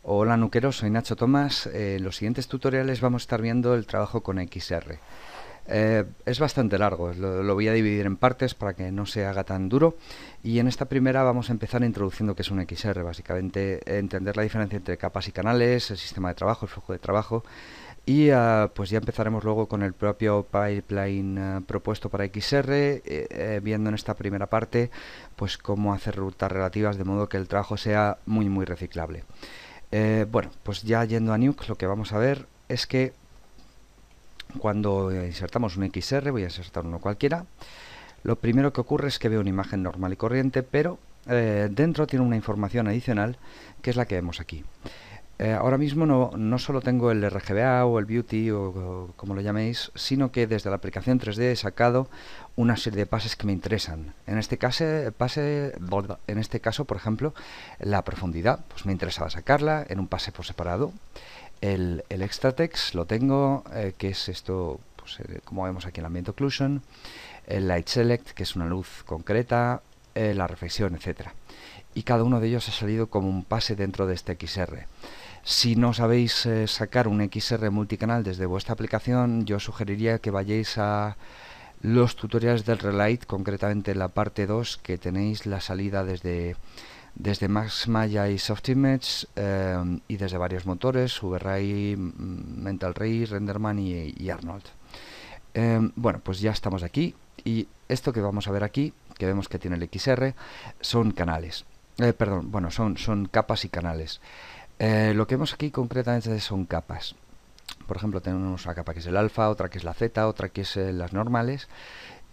Hola Nuqueros, soy Nacho Tomás. En los siguientes tutoriales vamos a estar viendo el trabajo con XR. Es bastante largo, lo voy a dividir en partes para que no se haga tan duro. Y en esta primera vamos a empezar introduciendo qué es un XR, básicamente entender la diferencia entre capas y canales, el sistema de trabajo, el flujo de trabajo. Y pues ya empezaremos luego con el propio pipeline propuesto para XR, viendo en esta primera parte pues cómo hacer rutas relativas de modo que el trabajo sea muy reciclable. Bueno, pues ya yendo a Nuke, lo que vamos a ver es que cuando insertamos un XR, voy a insertar uno cualquiera, lo primero que ocurre es que veo una imagen normal y corriente, pero dentro tiene una información adicional que es la que vemos aquí. Ahora mismo no solo tengo el RGBA o el Beauty o como lo llaméis, sino que desde la aplicación 3D he sacado una serie de pases que me interesan. En este caso, por ejemplo, la profundidad, pues me interesaba sacarla en un pase por separado. El extra text lo tengo, que es esto, pues, como vemos aquí en el Ambient Occlusion, el Light Select, que es una luz concreta, la reflexión, etcétera. Y cada uno de ellos ha salido como un pase dentro de este XR. Si no sabéis sacar un XR multicanal desde vuestra aplicación, yo os sugeriría que vayáis a los tutoriales del Relight, concretamente la parte 2, que tenéis la salida desde Max Maya y Softimage y desde varios motores, VRay, Mental Ray, Renderman y Arnold. Bueno, pues ya estamos aquí y esto que vamos a ver aquí, que vemos que tiene el XR, son canales. Perdón, bueno, son capas y canales. Lo que vemos aquí concretamente son capas. Por ejemplo, tenemos una capa que es el alfa, otra que es la Z, otra que es las normales.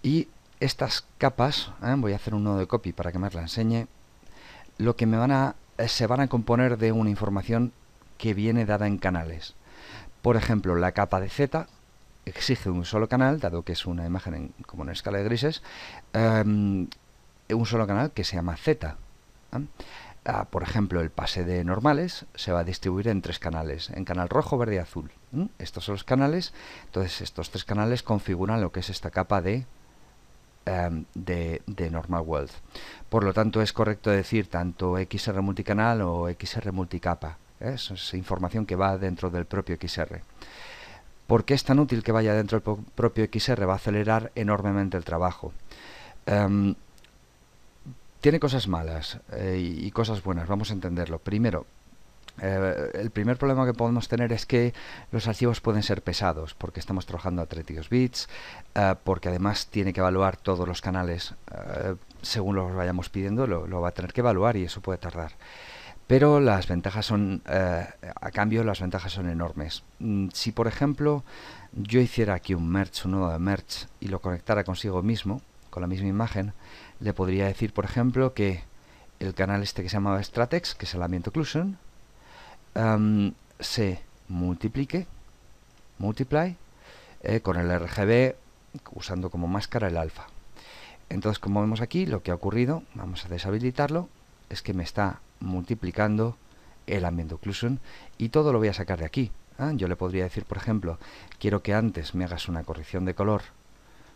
Y estas capas, voy a hacer un nodo de copy para que me la enseñe, lo que se van a componer de una información que viene dada en canales. Por ejemplo, la capa de Z exige un solo canal, dado que es una imagen como en escala de grises, un solo canal que se llama Z. Por ejemplo, el pase de normales se va a distribuir en tres canales, en canal rojo, verde y azul. Estos son los canales, entonces estos tres canales configuran lo que es esta capa de normal world. Por lo tanto, es correcto decir tanto XR multicanal o XR multicapa. Eso es información que va dentro del propio XR. ¿Por qué es tan útil que vaya dentro del propio XR? Va a acelerar enormemente el trabajo. Tiene cosas malas y cosas buenas, vamos a entenderlo. Primero, el primer problema que podemos tener es que los archivos pueden ser pesados porque estamos trabajando a 32 bits, porque además tiene que evaluar todos los canales según los vayamos pidiendo, lo va a tener que evaluar y eso puede tardar. Pero las ventajas son, a cambio, las ventajas son enormes. Si, por ejemplo, yo hiciera aquí un nodo de merge y lo conectara consigo mismo, con la misma imagen, le podría decir, por ejemplo, que el canal este que se llamaba Stratex, que es el Ambient Occlusion, se multiply, con el RGB usando como máscara el alfa. Entonces, como vemos aquí, lo que ha ocurrido, vamos a deshabilitarlo, es que me está multiplicando el Ambient Occlusion y todo lo voy a sacar de aquí. Yo le podría decir, por ejemplo, quiero que antes me hagas una corrección de color.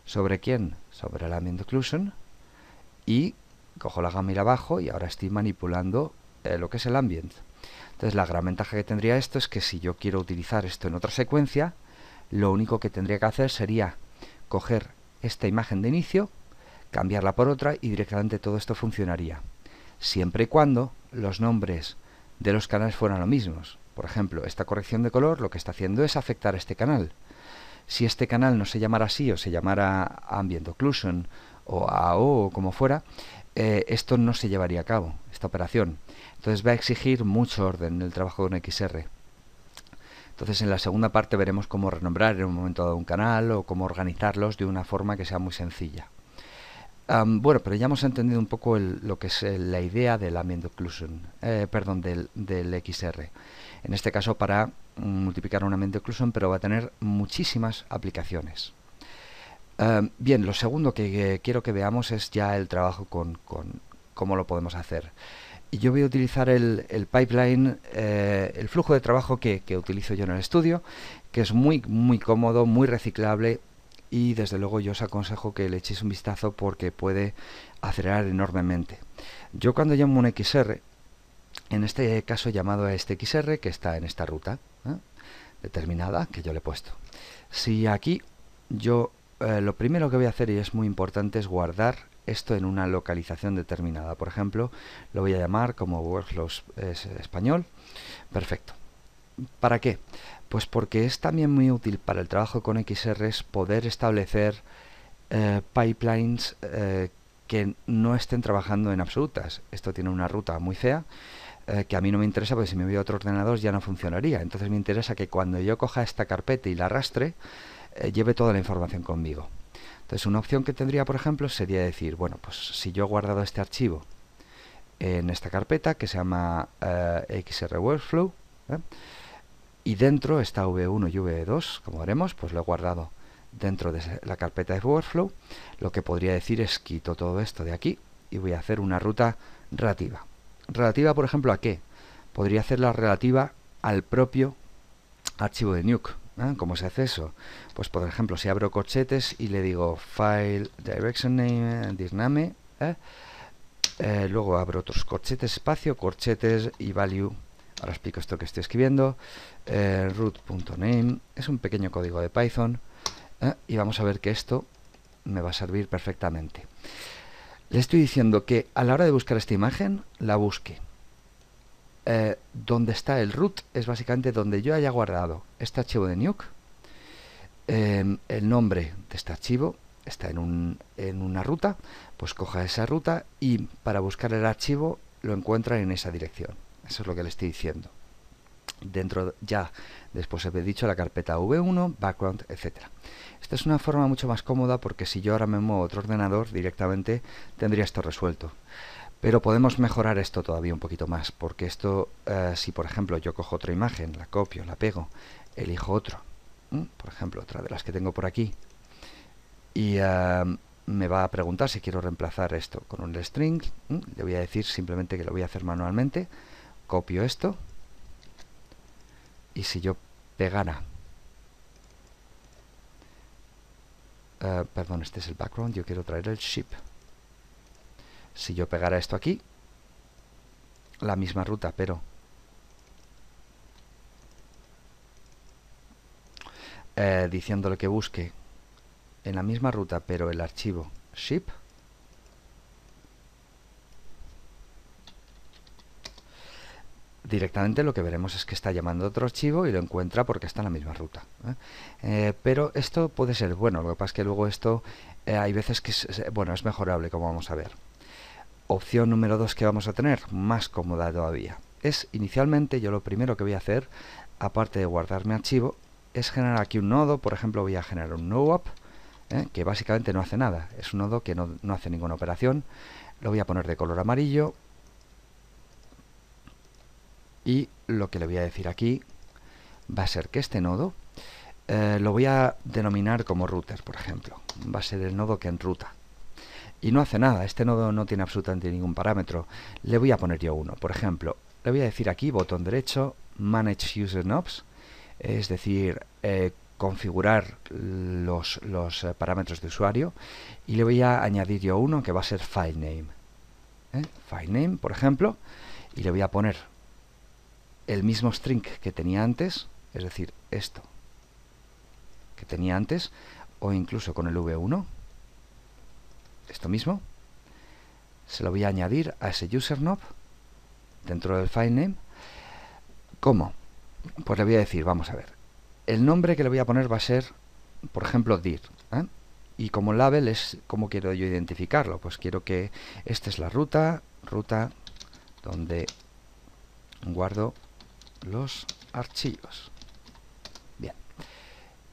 ¿Sobre quién? Sobre el Ambient Occlusion. Y cojo la gama y la bajo y ahora estoy manipulando lo que es el ambient. Entonces la gran ventaja que tendría esto es que si yo quiero utilizar esto en otra secuencia, lo único que tendría que hacer sería coger esta imagen de inicio, cambiarla por otra y directamente todo esto funcionaría. Siempre y cuando los nombres de los canales fueran los mismos. Por ejemplo, esta corrección de color lo que está haciendo es afectar a este canal. Si este canal no se llamara así o se llamara Ambient Occlusion o AO o como fuera, esto no se llevaría a cabo, esta operación. Entonces va a exigir mucho orden en el trabajo de un XR. Entonces en la segunda parte veremos cómo renombrar en un momento dado un canal o cómo organizarlos de una forma que sea muy sencilla. Bueno, pero ya hemos entendido un poco lo que es la idea del Ambient Occlusion, del XR. En este caso para multiplicar un Ambient Occlusion, pero va a tener muchísimas aplicaciones. Bien, lo segundo que quiero que veamos es ya el trabajo con cómo lo podemos hacer. Y yo voy a utilizar el pipeline, el flujo de trabajo que utilizo yo en el estudio, que es muy cómodo, muy reciclable y desde luego yo os aconsejo que le echéis un vistazo porque puede acelerar enormemente. Yo cuando llamo un XR, en este caso llamado a este XR que está en esta ruta determinada que yo le he puesto. Si aquí yo lo primero que voy a hacer, y es muy importante, es guardar esto en una localización determinada. Por ejemplo, lo voy a llamar como Workflows español. Perfecto. ¿Para qué? Pues porque es también muy útil para el trabajo con XRs poder establecer pipelines que no estén trabajando en absolutas. Esto tiene una ruta muy fea que a mí no me interesa, porque si me voy a otro ordenador ya no funcionaría. Entonces me interesa que cuando yo coja esta carpeta y la arrastre, lleve toda la información conmigo. Entonces una opción que tendría, por ejemplo, sería decir, bueno, pues si yo he guardado este archivo en esta carpeta que se llama XR Workflow, y dentro está V1 y V2, como veremos, pues lo he guardado dentro de la carpeta de Workflow. Lo que podría decir es quito todo esto de aquí y voy a hacer una ruta relativa. ¿Relativa, por ejemplo, a qué? Podría hacerla relativa al propio archivo de Nuke. ¿Cómo se hace eso? Pues por ejemplo, si abro corchetes y le digo file direction name dirname, luego abro otros corchetes, espacio, corchetes y value. Ahora explico esto que estoy escribiendo. Root.name es un pequeño código de Python y vamos a ver que esto me va a servir perfectamente. Le estoy diciendo que a la hora de buscar esta imagen, la busque. Donde está el root es básicamente donde yo haya guardado este archivo de Nuke. El nombre de este archivo está en una ruta, pues coja esa ruta y para buscar el archivo lo encuentra en esa dirección. Eso es lo que le estoy diciendo. Dentro ya, después he dicho la carpeta V1, background, etcétera. Esta es una forma mucho más cómoda porque si yo ahora me muevo a otro ordenador directamente tendría esto resuelto. Pero podemos mejorar esto todavía un poquito más, porque esto, si por ejemplo yo cojo otra imagen, la copio, la pego, elijo otro, por ejemplo otra de las que tengo por aquí, y me va a preguntar si quiero reemplazar esto con un string, le voy a decir simplemente que lo voy a hacer manualmente, copio esto, y si yo pegara, perdón, este es el background, yo quiero traer el ship. Si yo pegara esto aquí, la misma ruta, pero diciéndole que busque en la misma ruta, pero el archivo ship, directamente lo que veremos es que está llamando a otro archivo y lo encuentra porque está en la misma ruta. Pero esto puede ser bueno, lo que pasa es que luego esto hay veces que es mejorable, como vamos a ver. Opción número 2 que vamos a tener, más cómoda todavía, es inicialmente yo lo primero que voy a hacer, aparte de guardar mi archivo, es generar aquí un nodo. Por ejemplo, voy a generar un no-op, que básicamente no hace nada, es un nodo que no hace ninguna operación. Lo voy a poner de color amarillo y lo que le voy a decir aquí va a ser que este nodo lo voy a denominar como router, por ejemplo, va a ser el nodo que enruta. Y no hace nada, este nodo no tiene absolutamente ningún parámetro. Le voy a poner yo uno. Por ejemplo, le voy a decir aquí, botón derecho, Manage User Knobs, es decir, configurar los parámetros de usuario, y le voy a añadir yo uno que va a ser FileName. FileName, por ejemplo, y le voy a poner el mismo string que tenía antes, es decir, esto que tenía antes, o incluso con el V1. Esto mismo se lo voy a añadir a ese userKnob dentro del filename. ¿Cómo? Pues le voy a decir, vamos a ver, el nombre que le voy a poner va a ser, por ejemplo, dir, y como label es como quiero yo identificarlo. Pues quiero que esta es la ruta donde guardo los archivos. Bien,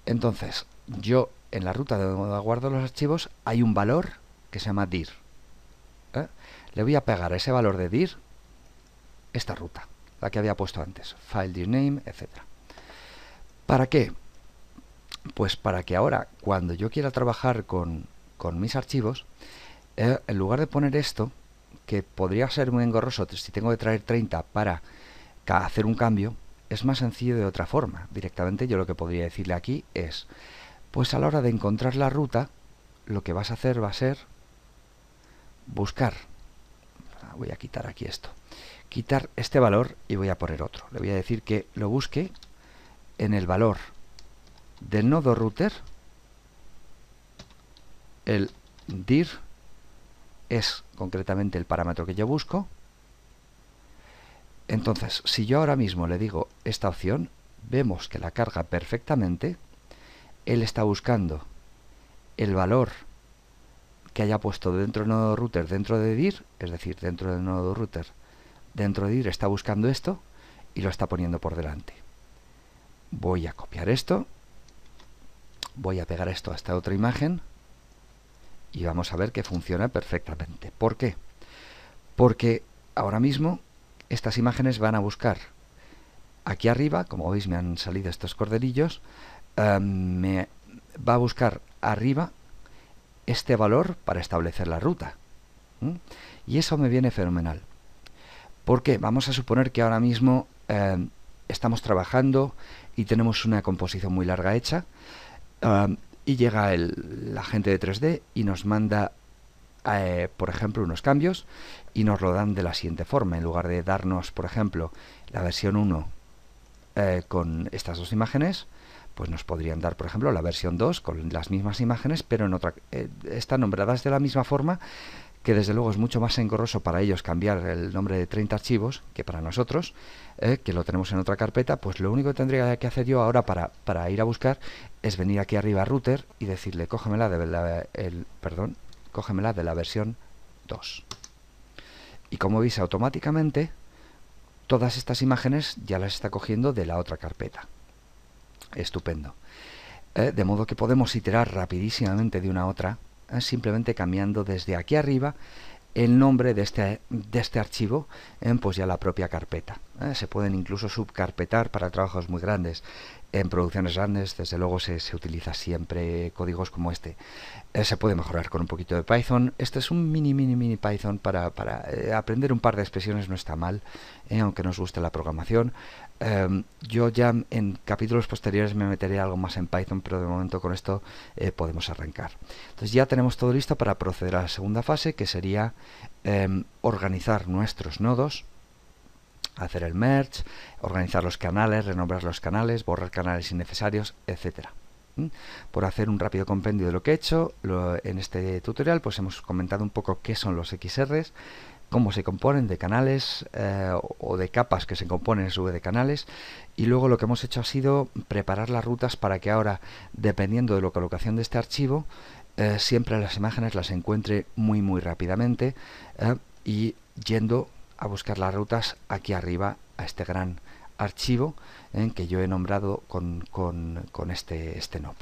entonces yo en la ruta donde guardo los archivos hay un valor que se llama dir. Le voy a pegar a ese valor de dir esta ruta, la que había puesto antes, file dir name, etc. ¿Para qué? Pues para que ahora, cuando yo quiera trabajar con mis archivos, en lugar de poner esto, que podría ser muy engorroso si tengo que traer 30 para hacer un cambio, es más sencillo de otra forma. Directamente yo lo que podría decirle aquí es, pues a la hora de encontrar la ruta, lo que vas a hacer va a ser buscar. Voy a quitar aquí esto. quitar este valor y voy a poner otro. Le voy a decir que lo busque en el valor del nodo router. El dir es concretamente el parámetro que yo busco. Entonces, si yo ahora mismo le digo esta opción, vemos que la carga perfectamente. Él está buscando el valor que haya puesto dentro del nodo router dentro de dir, es decir, dentro del nodo router dentro de dir está buscando esto y lo está poniendo por delante. Voy a copiar esto, voy a pegar esto a esta otra imagen y vamos a ver que funciona perfectamente. ¿Por qué? Porque ahora mismo estas imágenes van a buscar aquí arriba, como veis me han salido estos corderillos, me va a buscar arriba este valor para establecer la ruta. Y eso me viene fenomenal. ¿Por qué? Vamos a suponer que ahora mismo estamos trabajando y tenemos una composición muy larga hecha y llega la gente de 3D y nos manda por ejemplo unos cambios y nos lo dan de la siguiente forma. En lugar de darnos por ejemplo la versión 1 con estas dos imágenes, pues nos podrían dar por ejemplo la versión 2 con las mismas imágenes, pero en otra están nombradas de la misma forma, que desde luego es mucho más engorroso para ellos cambiar el nombre de 30 archivos que para nosotros, que lo tenemos en otra carpeta. Pues lo único que tendría que hacer yo ahora para ir a buscar es venir aquí arriba a router y decirle cógemela cógemela de la versión 2. Y como veis automáticamente todas estas imágenes ya las está cogiendo de la otra carpeta. Estupendo. De modo que podemos iterar rapidísimamente de una a otra, simplemente cambiando desde aquí arriba el nombre de este archivo en pues ya la propia carpeta. Se pueden incluso subcarpetar para trabajos muy grandes. En producciones grandes, desde luego, se utiliza siempre códigos como este. Se puede mejorar con un poquito de Python. Este es un mini Python para aprender un par de expresiones, no está mal, aunque nos guste la programación. Yo ya en capítulos posteriores me meteré algo más en Python, pero de momento con esto podemos arrancar. Entonces ya tenemos todo listo para proceder a la segunda fase, que sería organizar nuestros nodos, hacer el merge, organizar los canales, renombrar los canales, borrar canales innecesarios, etcétera. Por hacer un rápido compendio de lo que he hecho, en este tutorial pues hemos comentado un poco qué son los XRs, cómo se componen de canales o de capas que se componen en su de canales, y luego lo que hemos hecho ha sido preparar las rutas para que ahora, dependiendo de la colocación de este archivo, siempre las imágenes las encuentre muy rápidamente y yendo a buscar las rutas aquí arriba a este gran archivo que yo he nombrado con este NOP.